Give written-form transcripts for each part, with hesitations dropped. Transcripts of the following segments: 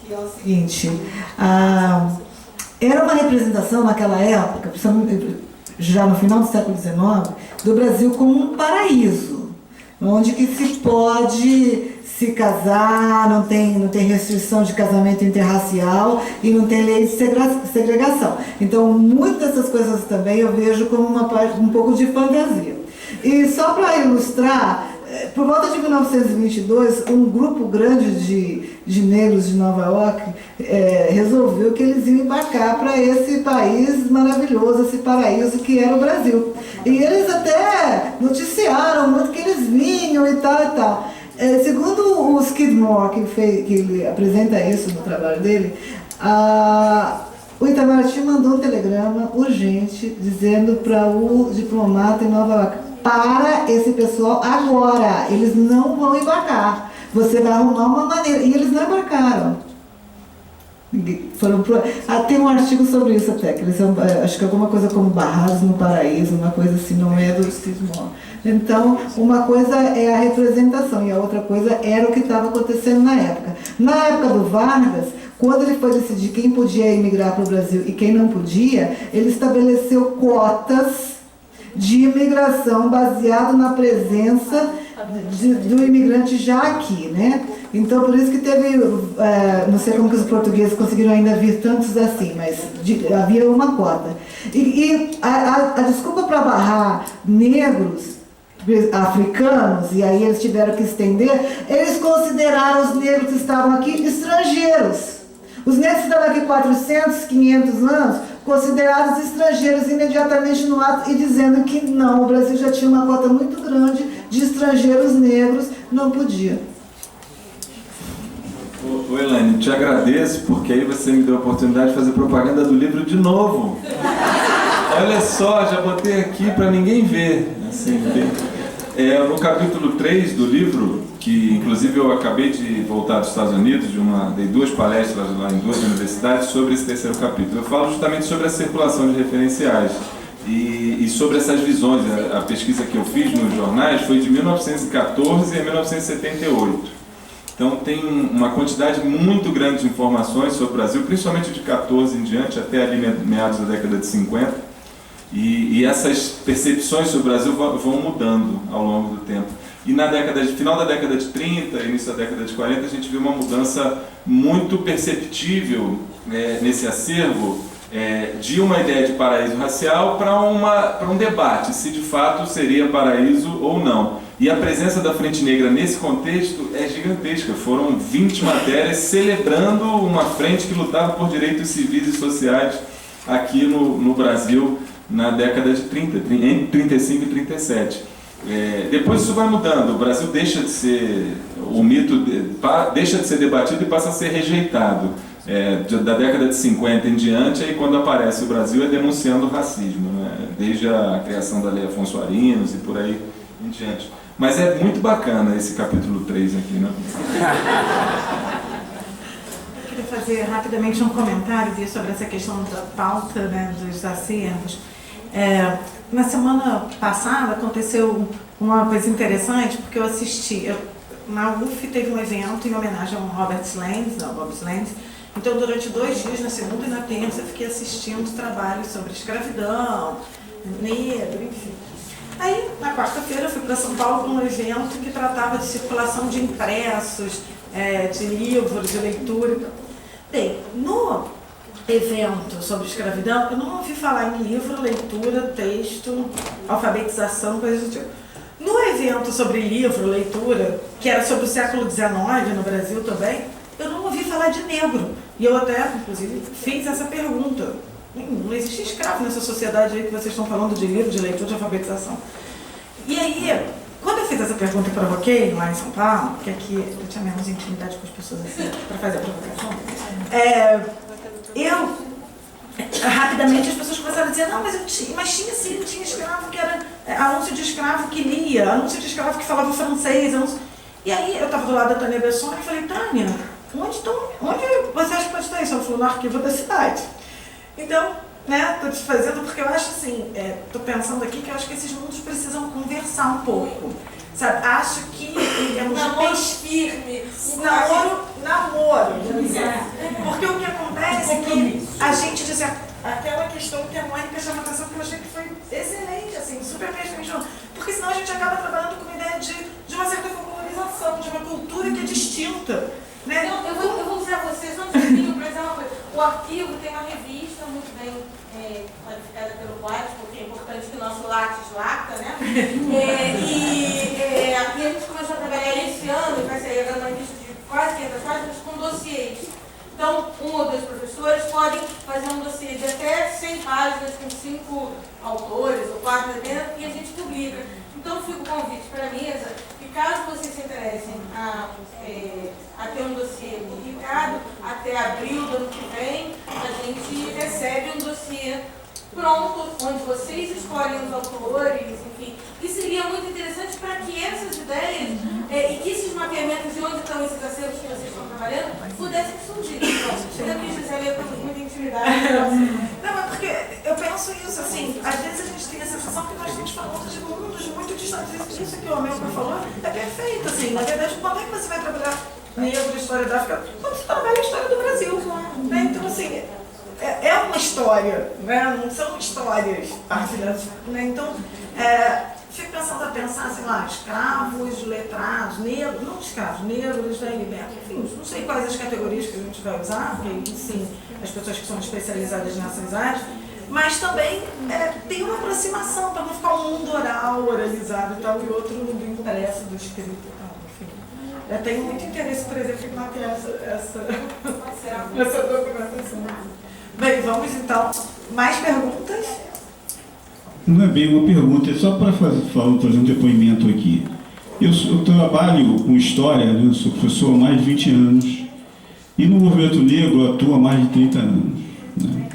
Que é o seguinte, era uma representação naquela época, já no final do século XIX, do Brasil como um paraíso, onde que se pode se casar, não tem restrição de casamento interracial e não tem lei de segregação. Então, muitas dessas coisas também eu vejo como uma parte, um pouco de fantasia. E só para ilustrar, por volta de 1922, um grupo grande de negros de Nova York resolveu que eles iam embarcar para esse país maravilhoso, esse paraíso que era o Brasil. E eles até noticiaram muito que eles vinham e tal e tal. Segundo o Skidmore, que ele apresenta isso no trabalho dele, o Itamaraty mandou um telegrama urgente dizendo para o diplomata em Nova York: para esse pessoal agora, eles não vão embarcar, você vai arrumar uma maneira. E eles não embarcaram. Tem um artigo sobre isso até, que eles são, acho que alguma coisa como barrados no paraíso, uma coisa assim, não é do Skidmore. Então, uma coisa é a representação e a outra coisa era o que estava acontecendo na época. Na época do Vargas, quando ele foi decidir quem podia emigrar para o Brasil e quem não podia, ele estabeleceu cotas de imigração baseado na presença do imigrante já aqui, né? Então, por isso que teve, não sei como que os portugueses conseguiram ainda vir tantos assim, mas havia uma cota. E a desculpa para barrar negros, africanos, e aí eles tiveram que estender, eles consideraram os negros que estavam aqui estrangeiros. Os negros que estavam aqui 400, 500 anos, considerados estrangeiros imediatamente no ato e dizendo que não, o Brasil já tinha uma cota muito grande de estrangeiros negros, não podia. Ô Elaine, te agradeço porque aí você me deu a oportunidade de fazer propaganda do livro de novo. Olha só, já botei aqui para ninguém ver. Assim, no capítulo 3 do livro, que inclusive eu acabei de voltar dos Estados Unidos, dei 2 palestras lá em 2 universidades sobre esse terceiro capítulo. Eu falo justamente sobre a circulação de referenciais e sobre essas visões. A pesquisa que eu fiz nos jornais foi de 1914 a 1978. Então tem uma quantidade muito grande de informações sobre o Brasil, principalmente de 14 em diante, até ali meados da década de 50. E essas percepções sobre o Brasil vão mudando ao longo do tempo. E final da década de 30, início da década de 40, a gente viu uma mudança muito perceptível nesse acervo de uma ideia de paraíso racial para um debate, se de fato seria paraíso ou não. E a presença da Frente Negra nesse contexto é gigantesca. Foram 20 matérias celebrando uma frente que lutava por direitos civis e sociais aqui no Brasil na década de 30, entre 35 e 37. Depois isso vai mudando, o Brasil deixa de ser, o mito deixa de ser debatido e passa a ser rejeitado. Da década de 50 em diante, aí quando aparece o Brasil é denunciando o racismo, né? Desde a criação da Lei Afonso Arinos e por aí em diante. Mas é muito bacana esse capítulo 3 aqui, né? Eu queria fazer rapidamente um comentário sobre essa questão da pauta, né, dos acervos. Na semana passada aconteceu uma coisa interessante, porque eu assisti, na UF teve um evento em homenagem ao Bob Slends. Então, durante 2 dias, na segunda e na terça, eu fiquei assistindo trabalhos sobre escravidão, negro, enfim. Aí, na quarta-feira, eu fui para São Paulo para um evento que tratava de circulação de impressos, de livros, de leitura. Bem, no evento sobre escravidão, eu não ouvi falar em livro, leitura, texto, alfabetização, coisas do tipo. No evento sobre livro, leitura, que era sobre o século XIX no Brasil também, eu não ouvi falar de negro. E eu até, inclusive, fiz essa pergunta. Não existe escravo nessa sociedade aí que vocês estão falando de livro, de leitura, de alfabetização. E aí, quando eu fiz essa pergunta e provoquei lá em São Paulo, porque aqui eu tinha menos intimidade com as pessoas assim, para fazer a provocação, rapidamente as pessoas começaram a dizer, não, mas tinha sim, tinha escravo que era anúncio de escravo que lia, anúncio de escravo que falava francês, E aí eu estava do lado da Tânia Besson e falei, Tânia, onde você acha que pode estar isso? Ela falou, no arquivo da cidade. Então, né, tô desfazendo porque eu acho assim, tô pensando aqui que eu acho que esses mundos precisam conversar um pouco, sabe? Acho que namoro firme, namoro, porque o que acontece é que a gente diz aquela questão que a Mônica chama atenção, que eu achei que foi excelente, assim, super mesmo, porque senão a gente acaba trabalhando com uma ideia de uma certa folclorização, de uma cultura que é distinta, né? Então, eu vou dizer a vocês, antes de mim, por exemplo, o arquivo tem uma revista muito bem qualificada pelo Quadros, porque é importante que o nosso Lattes lacta, né? E a gente começou a trabalhar esse ano, e vai sair agora uma revista de quase 500 páginas com dossiês. Então, um ou dois professores podem fazer um dossiê de até 100 páginas com 5 autores ou 4 dependendo, e a gente publica. Então, fica o convite para a mesa, que caso vocês se interessem a ter um dossiê publicado, até abril do ano que vem, a gente recebe um dossiê pronto, onde vocês escolhem os autores, enfim. E seria muito interessante para que essas ideias e que esses mapeamentos de onde estão esses acervos que vocês estão trabalhando pudessem surgir. Eu já quis dizer ali com muita intimidade. Não, mas porque eu penso isso, assim, às vezes a gente tem a sensação que nós estamos falando de mundos muito distantes. Isso que o Amilcar falou é perfeito, assim. Na verdade, quando é que você vai trabalhar negro, história da África? Quando você trabalha a história do Brasil. Né? Então, assim, é uma história, né? Não são histórias partilhadas. Né? Então, fico pensando a pensar, sei lá, escravos, letrados, negros, não escravos, negros, libertos, enfim, não sei quais as categorias que a gente vai usar, porque, sim, as pessoas que são especializadas nessas áreas, mas também tem uma aproximação, para não ficar um mundo oral, oralizado e tal, e outro do impresso, do escrito e tal, enfim. Eu tenho muito interesse, por exemplo, em mapear essa documentação. Bem, vamos então. Mais perguntas? Não é bem uma pergunta, é só para trazer um depoimento aqui. Eu trabalho com história, né? Eu sou professor há mais de 20 anos e no movimento negro eu atuo há mais de 30 anos. Né?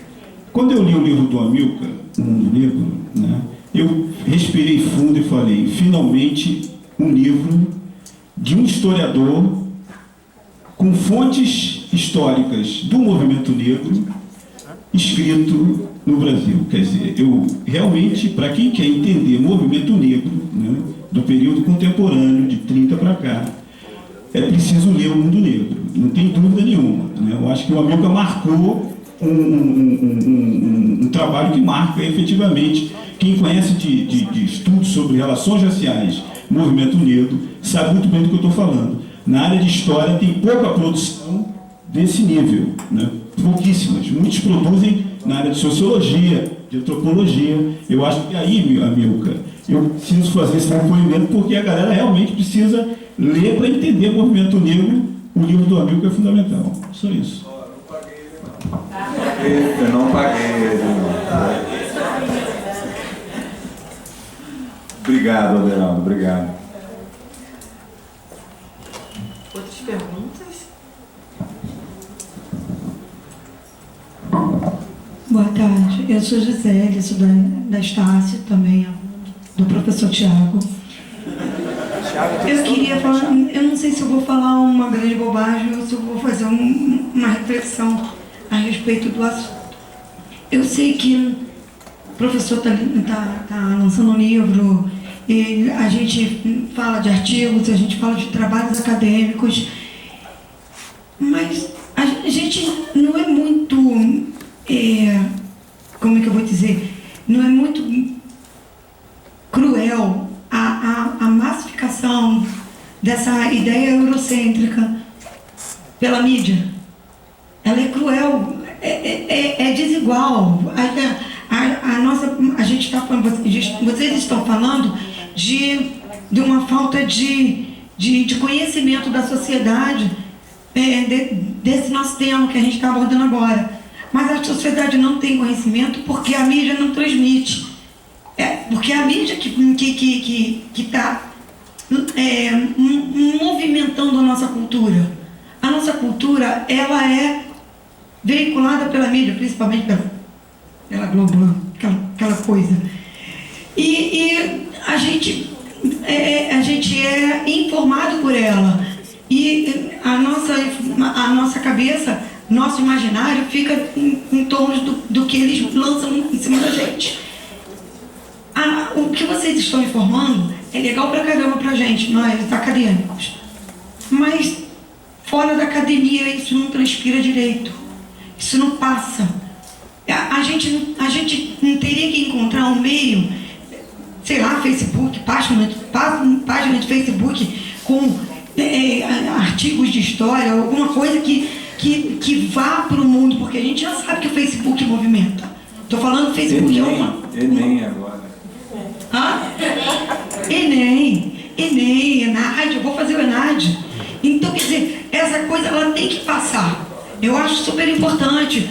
Quando eu li o livro do Amilcar, O Mundo Negro, né, eu respirei fundo e falei, finalmente um livro de um historiador com fontes históricas do movimento negro escrito no Brasil. Quer dizer, eu realmente, para quem quer entender o movimento negro, né, do período contemporâneo, de 30 para cá, é preciso ler O Mundo Negro, não tem dúvida nenhuma. Né? Eu acho que o Amilcar marcou um trabalho que marca efetivamente. Quem conhece de estudos sobre relações raciais, movimento negro, sabe muito bem do que eu estou falando. Na área de história tem pouca produção desse nível, né? Pouquíssimas. Muitos produzem na área de sociologia, de antropologia. Eu acho que aí, Amilcar, eu preciso fazer esse depoimento porque a galera realmente precisa ler para entender o movimento negro. O livro do Amilcar é fundamental. Só isso. Eu não paguei ele, não. Obrigado, Aderaldo. Obrigado. Outras perguntas? Boa tarde, eu sou Gisele, sou da Estácio, também do professor Tiago. Eu queria falar, eu não sei se eu vou falar uma grande bobagem ou se eu vou fazer uma reflexão a respeito do assunto. Eu sei que o professor está lançando um livro, e a gente fala de artigos, a gente fala de trabalhos acadêmicos, mas a gente não é muito... como é que eu vou dizer? Não é muito cruel a massificação dessa ideia eurocêntrica pela mídia. Ela é cruel, é desigual. A gente está falando, vocês estão falando de uma falta de conhecimento da sociedade, desse nosso tema que a gente está abordando agora. Mas a sociedade não tem conhecimento porque a mídia não transmite. Porque a mídia que está movimentando a nossa cultura. A nossa cultura, ela é veiculada pela mídia, principalmente pela Globo, aquela coisa. E a gente é informado por ela. E a nossa cabeça nosso imaginário fica em torno do que eles lançam em cima da gente. O que vocês estão informando é legal pra caramba pra gente, nós acadêmicos. Mas fora da academia isso não transpira direito. Isso não passa. A gente não teria que encontrar um meio, sei lá, Facebook, página de Facebook com artigos de história, alguma coisa que vá para o mundo, porque a gente já sabe que o Facebook movimenta. Estou falando Facebook Enem agora. Enem, ENAD, eu vou fazer o ENAD. Então, quer dizer, essa coisa ela tem que passar. Eu acho super importante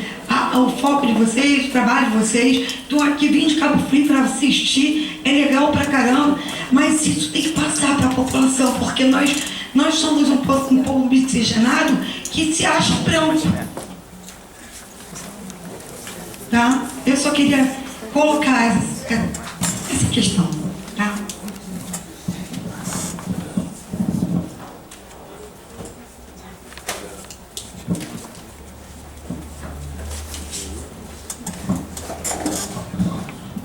o foco de vocês, o trabalho de vocês. Estou aqui vindo de Cabo Frio para assistir, é legal pra caramba, mas isso tem que passar para a população, porque nós somos um povo miscigenado que se acha branco. Tá? Eu só queria colocar essa questão. Tá?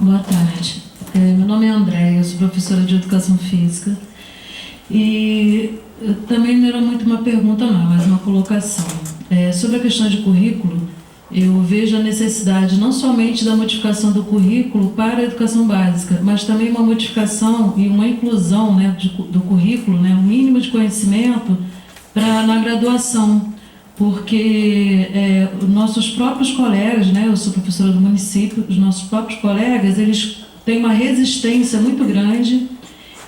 Boa tarde. Meu nome é Andréia, eu sou professora de Educação Física. E também não era muito uma pergunta não, mas uma colocação. Sobre a questão de currículo, eu vejo a necessidade não somente da modificação do currículo para a educação básica, mas também uma modificação e uma inclusão, né, do currículo, né, um mínimo de conhecimento na graduação. Porque nossos próprios colegas, né, eu sou professora do município, os nossos próprios colegas, eles têm uma resistência muito grande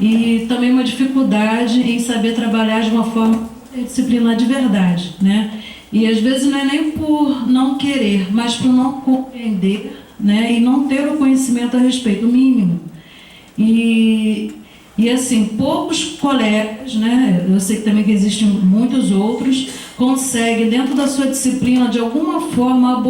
e também uma dificuldade em saber trabalhar de uma forma disciplinar de verdade, né? E às vezes não é nem por não querer, mas por não compreender, né, e não ter o conhecimento a respeito, o mínimo. E assim, poucos colegas, né, eu sei que também que existem muitos outros, conseguem, dentro da sua disciplina, de alguma forma,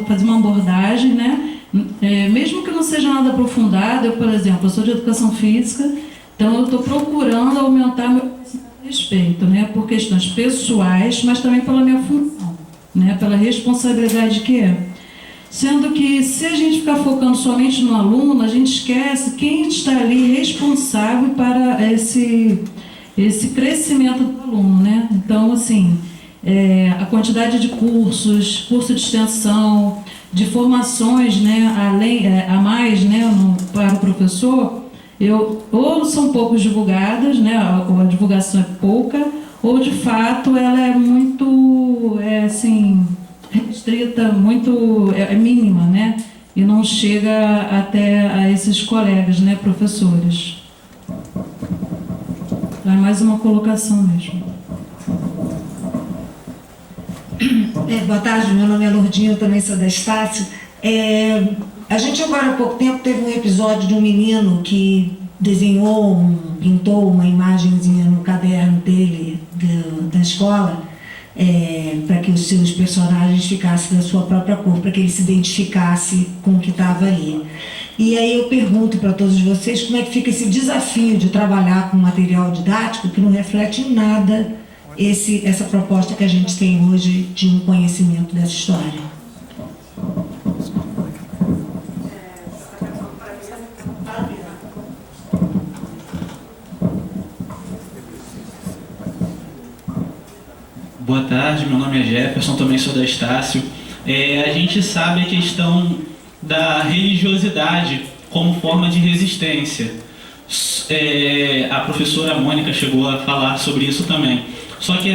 fazer uma abordagem, né, mesmo que não seja nada aprofundado. Eu, por exemplo, eu sou de Educação Física, então eu estou procurando aumentar meu conhecimento a respeito, né, por questões pessoais, mas também pela minha função, né, pela responsabilidade que é. Sendo que, se a gente ficar focando somente no aluno, a gente esquece quem está ali responsável para esse crescimento do aluno, né? Então, assim, a quantidade de cursos, curso de extensão, de formações, né, a mais, né, para o professor, ou são poucos divulgadas, né, ou a divulgação é pouca, ou de fato ela é muito, assim, restrita, muito mínima, né, e não chega até a esses colegas, né, professores. É mais uma colocação mesmo. Boa tarde, meu nome é Lourdinha, eu também sou da Estácio. A gente agora há pouco tempo teve um episódio de um menino que pintou uma imagenzinha no caderno dele, da escola, para que os seus personagens ficassem da sua própria cor, para que ele se identificasse com o que estava ali. E aí eu pergunto para todos vocês como é que fica esse desafio de trabalhar com material didático que não reflete em nada essa proposta que a gente tem hoje de um conhecimento dessa história. Boa tarde, meu nome é Jefferson, também sou da Estácio. A gente sabe a questão da religiosidade como forma de resistência. A professora Mônica chegou a falar sobre isso também. Só que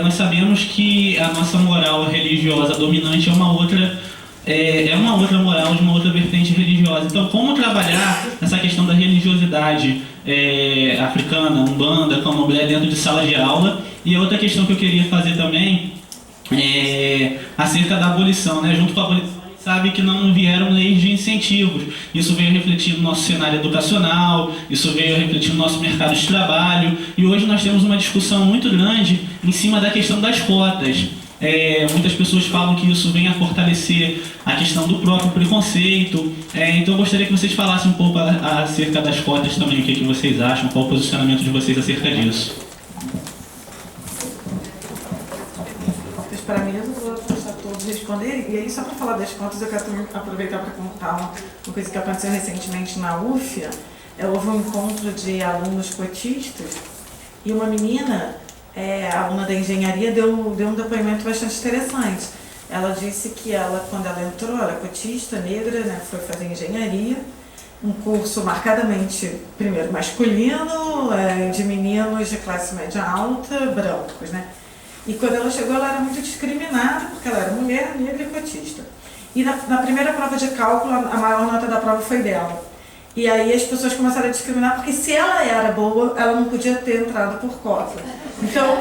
nós sabemos que a nossa moral religiosa dominante é uma outra moral de uma outra vertente religiosa. Então, como trabalhar essa questão da religiosidade africana, umbanda, candomblé dentro de sala de aula? E a outra questão que eu queria fazer também é acerca da abolição, né? Junto com a abolição, a gente sabe que não vieram leis de incentivos. Isso veio refletir no nosso cenário educacional, isso veio refletir no nosso mercado de trabalho, e hoje nós temos uma discussão muito grande em cima da questão das cotas. Muitas pessoas falam que isso vem a fortalecer a questão do próprio preconceito. Então eu gostaria que vocês falassem um pouco acerca das cotas também, o que vocês acham, qual o posicionamento de vocês acerca disso. Para mim, eu vou... responder, e aí só para falar das cotas, eu quero também aproveitar para contar uma coisa que aconteceu recentemente na UFIA. Houve um encontro de alunos cotistas e uma menina, aluna da engenharia, deu um depoimento bastante interessante. Ela disse que quando ela entrou, ela é cotista, negra, né, foi fazer engenharia, um curso marcadamente, primeiro, masculino, de meninos de classe média alta, brancos, né? E quando ela chegou, ela era muito discriminada, porque ela era mulher, negra e cotista. E na primeira prova de cálculo, a maior nota da prova foi dela. E aí as pessoas começaram a discriminar, porque se ela era boa, ela não podia ter entrado por cota. Então,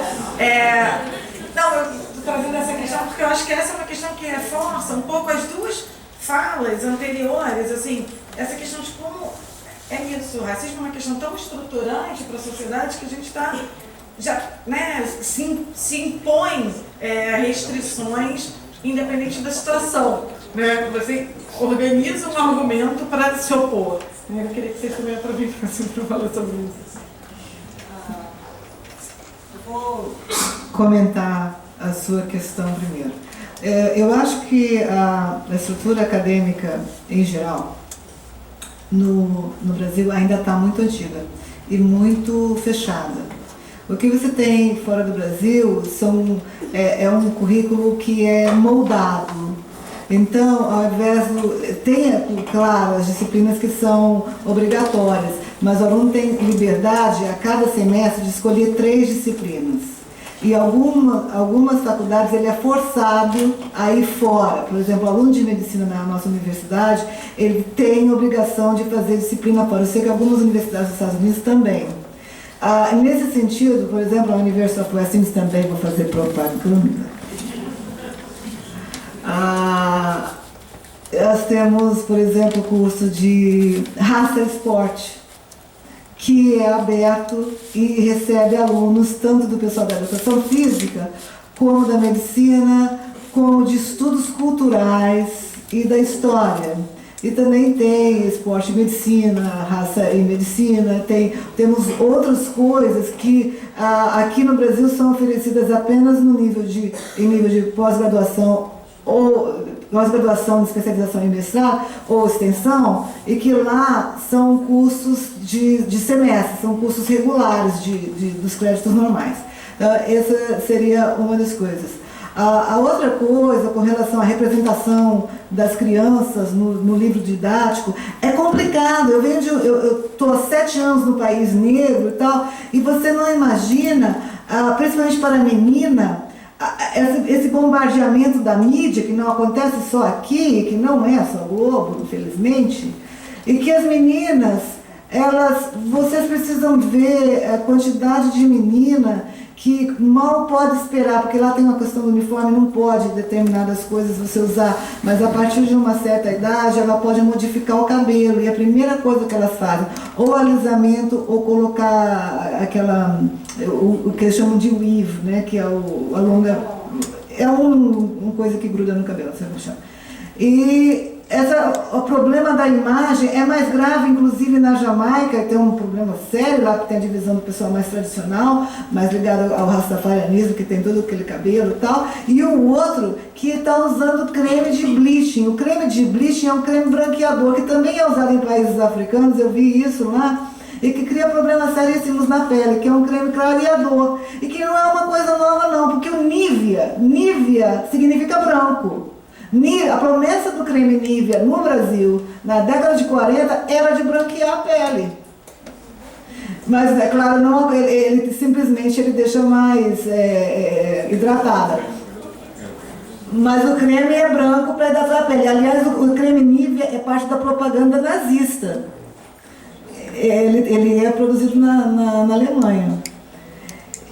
não, eu estou trazendo essa questão porque eu acho que essa é uma questão que reforça um pouco as duas falas anteriores, assim, essa questão de como é isso, o racismo é uma questão tão estruturante para a sociedade que a gente está, né, se impõe restrições independente da situação, né? Você organiza um argumento para se opor. Eu queria que vocês também aproveitassem para falar sobre isso. Eu vou comentar a sua questão primeiro. Eu acho que a estrutura acadêmica em geral no Brasil ainda está muito antiga e muito fechada. O que você tem fora do Brasil é um currículo que é moldado. Então, ao invés tem, claro, as disciplinas que são obrigatórias, mas o aluno tem liberdade a cada semestre de escolher 3 disciplinas. E algumas faculdades ele é forçado a ir fora. Por exemplo, o aluno de medicina na nossa universidade, ele tem obrigação de fazer disciplina fora. Eu sei que algumas universidades dos Estados Unidos também. Nesse sentido, por exemplo, a University of West Indies também, vou fazer propaganda. Nós temos, por exemplo, o curso de raça e esporte, que é aberto e recebe alunos tanto do pessoal da educação física, como da medicina, como de estudos culturais e da história. E também tem esporte e medicina, raça e medicina, temos outras coisas que aqui no Brasil são oferecidas apenas em nível de pós-graduação ou pós-graduação de especialização em mestrado ou extensão, e que lá são cursos de semestre, são cursos regulares dos créditos normais. Essa seria uma das coisas. A outra coisa, com relação à representação das crianças no livro didático, é complicado. Eu estou há 7 anos no país negro e tal, e você não imagina, principalmente para a menina, esse bombardeamento da mídia, que não acontece só aqui, que não é só Globo, infelizmente, e que as meninas, vocês precisam ver a quantidade de menina que mal pode esperar, porque lá tem uma questão do uniforme, não pode determinadas coisas você usar, mas a partir de uma certa idade ela pode modificar o cabelo, e a primeira coisa que elas fazem, ou alisamento, ou colocar o que eles chamam de weave, né, que é a longa, uma coisa que gruda no cabelo, sabe o que chama? E o problema da imagem é mais grave, inclusive na Jamaica, tem um problema sério lá, que tem a divisão do pessoal mais tradicional, mais ligado ao rastafarianismo, que tem todo aquele cabelo e tal, e o outro que está usando creme de bleaching. O creme de bleaching é um creme branqueador, que também é usado em países africanos, eu vi isso lá, e que cria problemas seríssimos na pele, que é um creme clareador, e que não é uma coisa nova não, porque o Nivea significa branco. A promessa do creme Nivea no Brasil, na década de 40, era de branquear a pele. Mas, é claro, não, ele simplesmente deixa mais hidratada. Mas o creme é branco para hidratar a pele. Aliás, o creme Nivea é parte da propaganda nazista. Ele é produzido na Alemanha.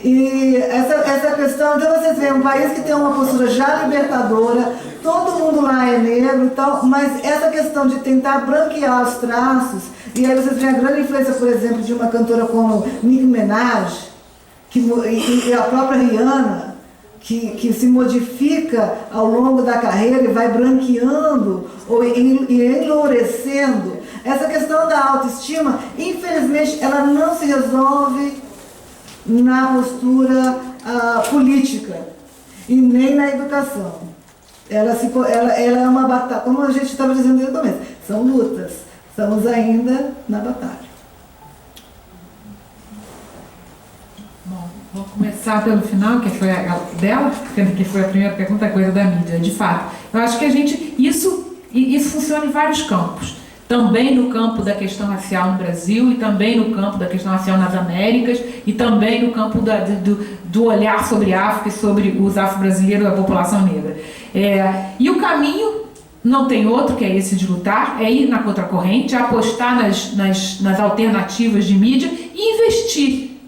E essa questão, então vocês veem, um país que tem uma postura já libertadora, todo mundo lá é negro e tal, mas essa questão de tentar branquear os traços, e aí vocês veem a grande influência, por exemplo, de uma cantora como Nicki Minaj, e a própria Rihanna, que se modifica ao longo da carreira e vai branqueando e enlourecendo. Essa questão da autoestima, infelizmente, ela não se resolve na postura política e nem na educação. ela é uma batalha, como a gente estava dizendo desde o começo, são lutas, estamos ainda na batalha. Bom, vou começar pelo final, que foi a dela, que foi a primeira pergunta, a coisa da mídia. De fato, eu acho que isso funciona em vários campos. Também no campo da questão racial no Brasil, e também no campo da questão racial nas Américas, e também no campo do olhar sobre a África e sobre os afro-brasileiros, a população negra. E o caminho não tem outro, que é esse de lutar, é ir na contracorrente, apostar nas alternativas de mídia e investir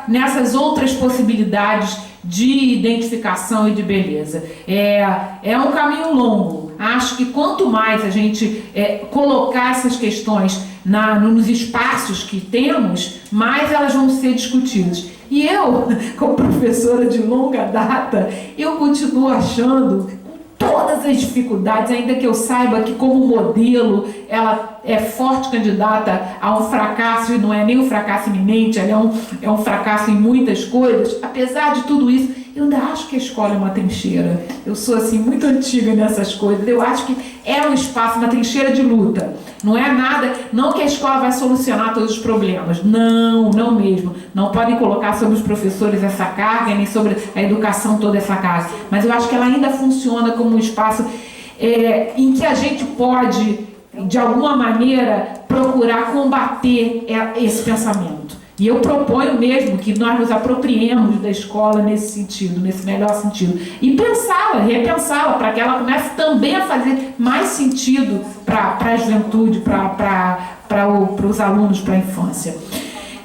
nessas outras possibilidades de identificação e de beleza. É um caminho longo. Acho que quanto mais a gente colocar essas questões nos espaços que temos, mais elas vão ser discutidas. E eu, como professora de longa data, eu continuo achando, com todas as dificuldades, ainda que eu saiba que como modelo ela é forte candidata a um fracasso, e não é nem um fracasso iminente, ela é um fracasso em muitas coisas. Apesar de tudo isso, eu ainda acho que a escola é uma trincheira. Eu sou assim muito antiga nessas coisas. Eu acho que é um espaço, uma trincheira de luta. Não é nada, não que a escola vai solucionar todos os problemas. Não, não mesmo. Não podem colocar sobre os professores essa carga, nem sobre a educação toda essa carga. Mas eu acho que ela ainda funciona como um espaço em que a gente pode, de alguma maneira, procurar combater esse pensamento. E eu proponho mesmo que nós nos apropriemos da escola nesse sentido, nesse melhor sentido. E pensá-la, repensá-la, para que ela comece também a fazer mais sentido para a juventude, para os alunos, para a infância.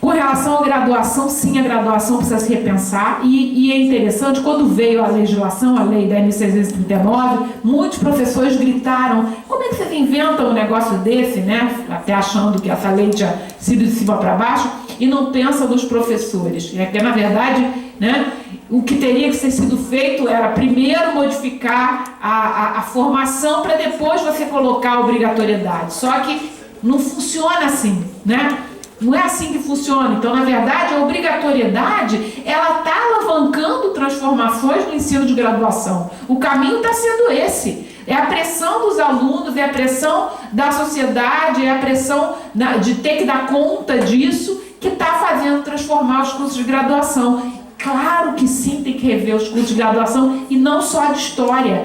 Com relação à graduação, sim, a graduação precisa se repensar. E é interessante, quando veio a legislação, a lei da 1.639, muitos professores gritaram: como é que vocês inventam um negócio desse, né? Até achando que essa lei tinha sido de cima para baixo, e não pensam nos professores. Porque, na verdade, né, o que teria que ter sido feito era primeiro modificar a formação para depois você colocar a obrigatoriedade. Só que não funciona assim, né? Não é assim que funciona. Então, na verdade, a obrigatoriedade, ela está alavancando transformações no ensino de graduação. O caminho está sendo esse. É a pressão dos alunos, é a pressão da sociedade, é a pressão de ter que dar conta disso que está fazendo transformar os cursos de graduação. Claro que sim, tem que rever os cursos de graduação, e não só de história.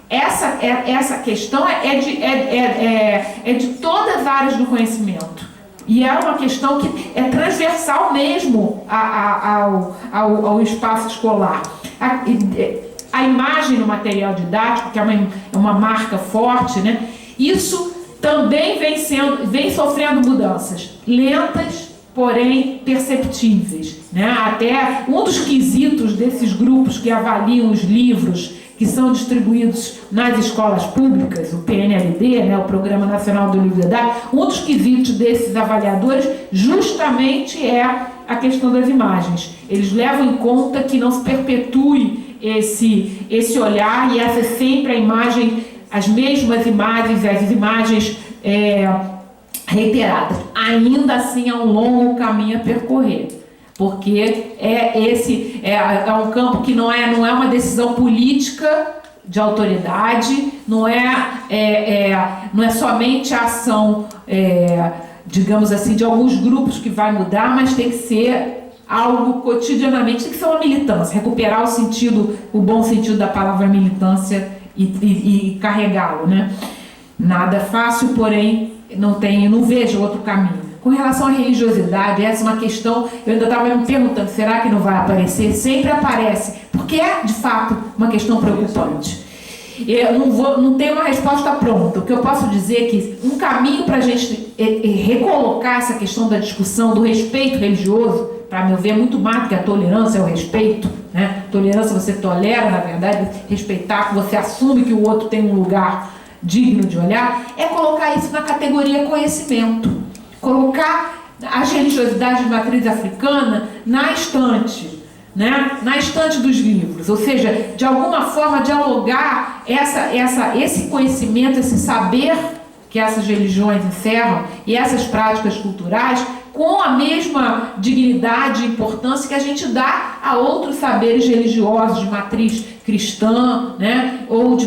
Essa questão é de todas as áreas do conhecimento. E é uma questão que é transversal mesmo ao espaço escolar. A imagem no material didático, que é uma marca forte, né? Isso também vem sofrendo mudanças lentas, porém perceptíveis, né? Até um dos quesitos desses grupos que avaliam os livros que são distribuídos nas escolas públicas, o PNLD, né, o Programa Nacional do Livro Didático, um dos quesitos desses avaliadores justamente é a questão das imagens. Eles levam em conta que não se perpetue esse olhar, e essa é sempre a imagem, as mesmas imagens, as imagens reiteradas. Ainda assim, há um longo caminho a percorrer. Porque é um campo que não é uma decisão política de autoridade, não é somente a ação, digamos assim, de alguns grupos que vai mudar, mas tem que ser algo cotidianamente, tem que ser uma militância, recuperar o bom sentido da palavra militância e carregá-lo, né? Nada fácil, porém não vejo outro caminho. Com relação à religiosidade, essa é uma questão, eu ainda estava me perguntando, será que não vai aparecer? Sempre aparece, porque é, de fato, uma questão preocupante. Eu não tenho uma resposta pronta. O que eu posso dizer é que um caminho para a gente recolocar essa questão da discussão do respeito religioso, para meu ver, é muito mais do que a tolerância, é o respeito, né? Tolerância você tolera, na verdade, respeitar, que você assume que o outro tem um lugar digno de olhar, é colocar isso na categoria conhecimento. Colocar as religiosidades de matriz africana na estante, né? Na estante dos livros, ou seja, de alguma forma dialogar esse conhecimento, esse saber que essas religiões encerram e essas práticas culturais com a mesma dignidade e importância que a gente dá a outros saberes religiosos de matriz cristã, né, ou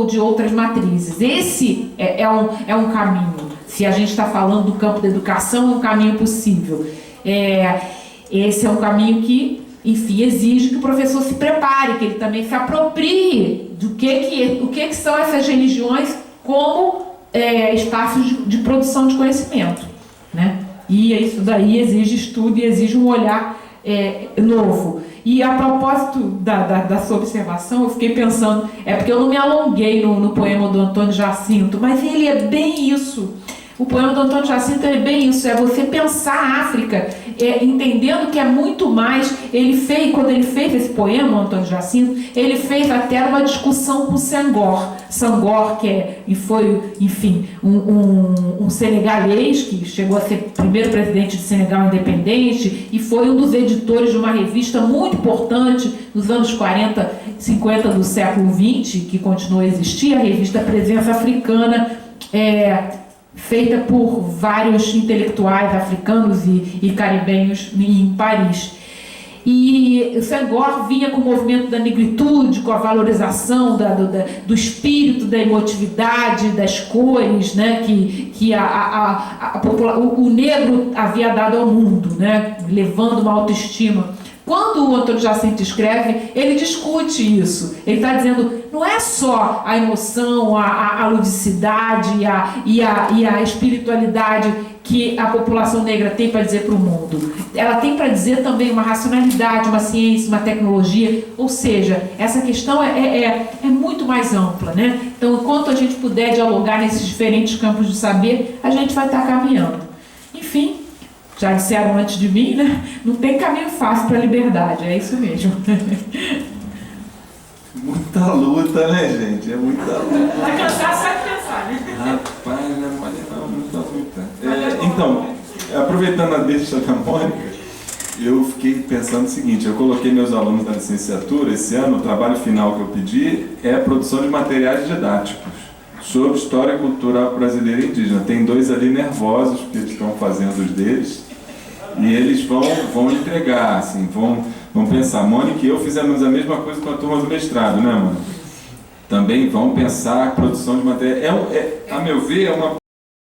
de outras matrizes. Esse é um caminho. Se a gente está falando do campo da educação, é um caminho possível. Esse é um caminho que, enfim, exige que o professor se prepare, que ele também se aproprie do que são essas religiões como espaços de produção de conhecimento, né? E isso daí exige estudo e exige um olhar novo. E a propósito da sua observação, eu fiquei pensando, porque eu não me alonguei no poema do Antônio Jacinto, mas ele é bem isso. O poema do Antônio Jacinto é bem isso, é você pensar a África, entendendo que é muito mais. Quando ele fez esse poema, o Antônio Jacinto, ele fez até uma discussão com Senghor. Senghor, foi, enfim, um senegalês que chegou a ser primeiro presidente do Senegal independente e foi um dos editores de uma revista muito importante nos anos 40, 50 do século XX, que continuou a existir, a revista Presença Africana, feita por vários intelectuais africanos e caribenhos em Paris. E o Senghor vinha com o movimento da negritude, com a valorização do espírito, da emotividade, das cores, né, que o negro havia dado ao mundo, né, levando uma autoestima. Quando o Antônio Jacinto escreve, ele discute isso. Ele está dizendo, não é só a emoção, a ludicidade e a espiritualidade que a população negra tem para dizer para o mundo. Ela tem para dizer também uma racionalidade, uma ciência, uma tecnologia. Ou seja, essa questão é muito mais ampla, né? Então, enquanto a gente puder dialogar nesses diferentes campos de saber, a gente vai estar caminhando. Enfim, já disseram antes de mim, né? Não tem caminho fácil para a liberdade, é isso mesmo. Muita luta, né, gente? É muita luta. Vai cansar só de pensar, né? Rapaz, não é mole não, muita luta. Então, aproveitando a deixa da Mônica, eu fiquei pensando o seguinte, eu coloquei meus alunos da licenciatura, esse ano o trabalho final que eu pedi é a produção de materiais didáticos sobre história e cultura brasileira e indígena. Tem 2 ali nervosos, porque eles estão fazendo os deles, e eles vão entregar, assim, vão pensar. Mônica e eu fizemos a mesma coisa com a turma do mestrado, né, Mônica? Também vão pensar a produção de material. A meu ver, é uma